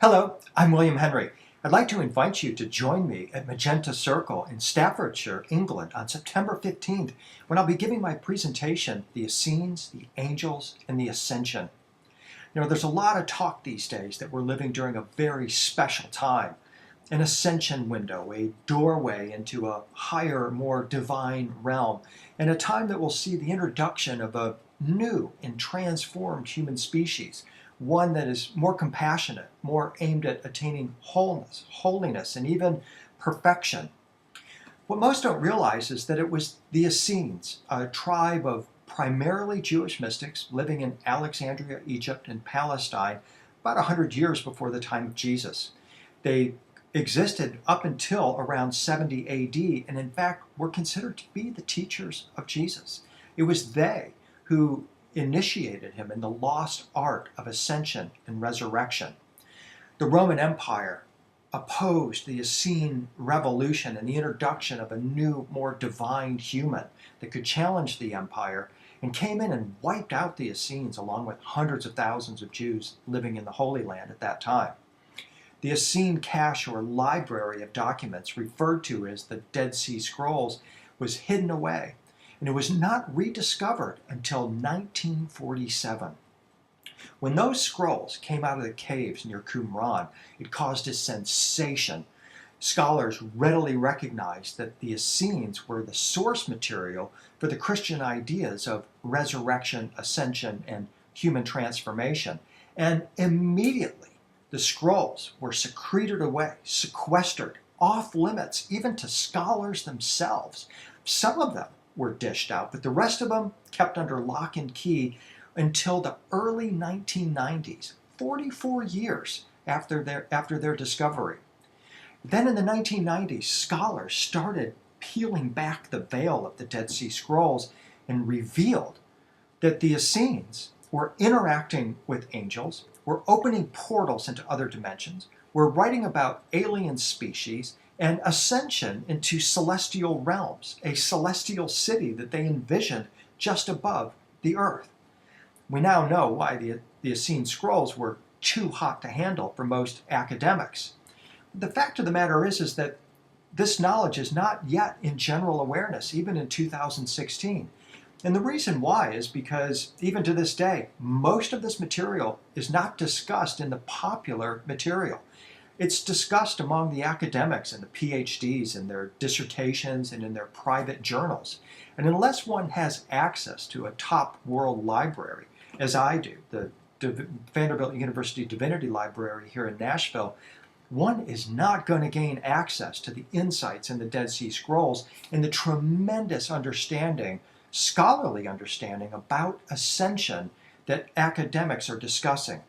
Hello, I'm William Henry. I'd like to invite you to join me at Magenta Circle in Staffordshire, England on September 15th when I'll be giving my presentation, The Essenes, the Angels, and the Ascension. There's a lot of talk these days that we're living during a very special time. An ascension window, a doorway into a higher, more divine realm, and a time that will see the introduction of a new and transformed human species, one that is more compassionate, more aimed at attaining wholeness, holiness, and even perfection. What most don't realize is that it was the Essenes, a tribe of primarily Jewish mystics living in Alexandria, Egypt, and Palestine about 100 years before the time of Jesus. They existed up until around 70 AD, and in fact were considered to be the teachers of Jesus. It was they who initiated him in the lost art of ascension and resurrection. The Roman Empire opposed the Essene revolution and the introduction of a new, more divine human that could challenge the empire, and came in and wiped out the Essenes along with hundreds of thousands of Jews living in the Holy Land at that time. The Essene cache or library of documents, referred to as the Dead Sea Scrolls, was hidden away, and it was not rediscovered until 1947. When those scrolls came out of the caves near Qumran, it caused a sensation. Scholars readily recognized that the Essenes were the source material for the Christian ideas of resurrection, ascension, and human transformation, and immediately the scrolls were secreted away, sequestered, off limits, even to scholars themselves. Some of them were dished out, but the rest of them kept under lock and key until the early 1990s, 44 years after their discovery. Then in the 1990s, scholars started peeling back the veil of the Dead Sea Scrolls and revealed that the Essenes were interacting with angels, were opening portals into other dimensions, were writing about alien species and ascension into celestial realms, a celestial city that they envisioned just above the earth. We now know why the Essene Scrolls were too hot to handle for most academics. The fact of the matter is that this knowledge is not yet in general awareness, even in 2016. And the reason why is because, even to this day, most of this material is not discussed in the popular material. It's discussed among the academics and the PhDs in their dissertations and in their private journals. And unless one has access to a top world library, as I do, the Vanderbilt University Divinity Library here in Nashville, one is not going to gain access to the insights in the Dead Sea Scrolls and the tremendous understanding, scholarly understanding about ascension that academics are discussing.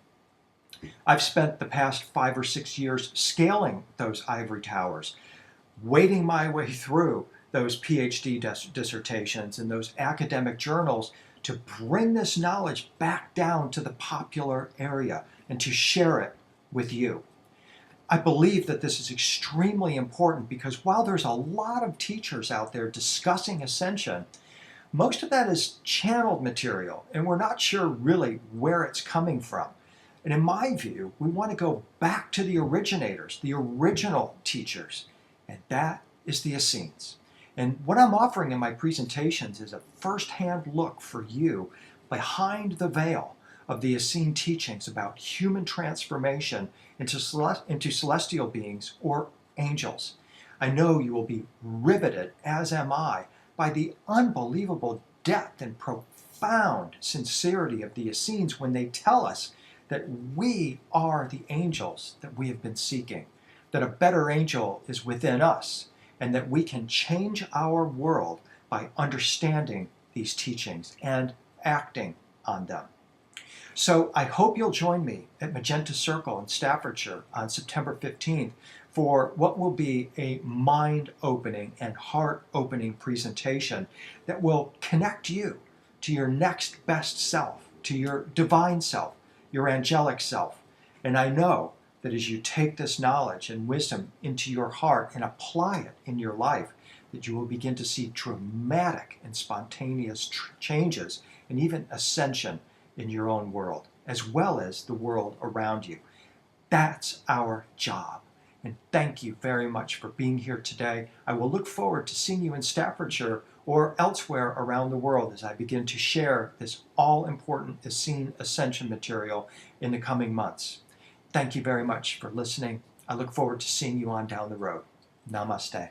I've spent the past 5 or 6 years scaling those ivory towers, wading my way through those PhD dissertations and those academic journals to bring this knowledge back down to the popular area and to share it with you. I believe that this is extremely important because while there's a lot of teachers out there discussing ascension, most of that is channeled material, and we're not sure really where it's coming from. And in my view, we want to go back to the originators, the original teachers, and that is the Essenes. And what I'm offering in my presentations is a first-hand look for you behind the veil of the Essene teachings about human transformation into celestial beings or angels. I know you will be riveted, as am I, by the unbelievable depth and profound sincerity of the Essenes when they tell us that we are the angels that we have been seeking, that a better angel is within us, and that we can change our world by understanding these teachings and acting on them. So I hope you'll join me at Magenta Circle in Staffordshire on September 15th for what will be a mind-opening and heart-opening presentation that will connect you to your next best self, to your divine self, your angelic self. And I know that as you take this knowledge and wisdom into your heart and apply it in your life, that you will begin to see dramatic and spontaneous changes and even ascension in your own world, as well as the world around you. That's our job. And thank you very much for being here today. I will look forward to seeing you in Staffordshire or elsewhere around the world as I begin to share this all-important Essene Ascension material in the coming months. Thank you very much for listening. I look forward to seeing you on down the road. Namaste.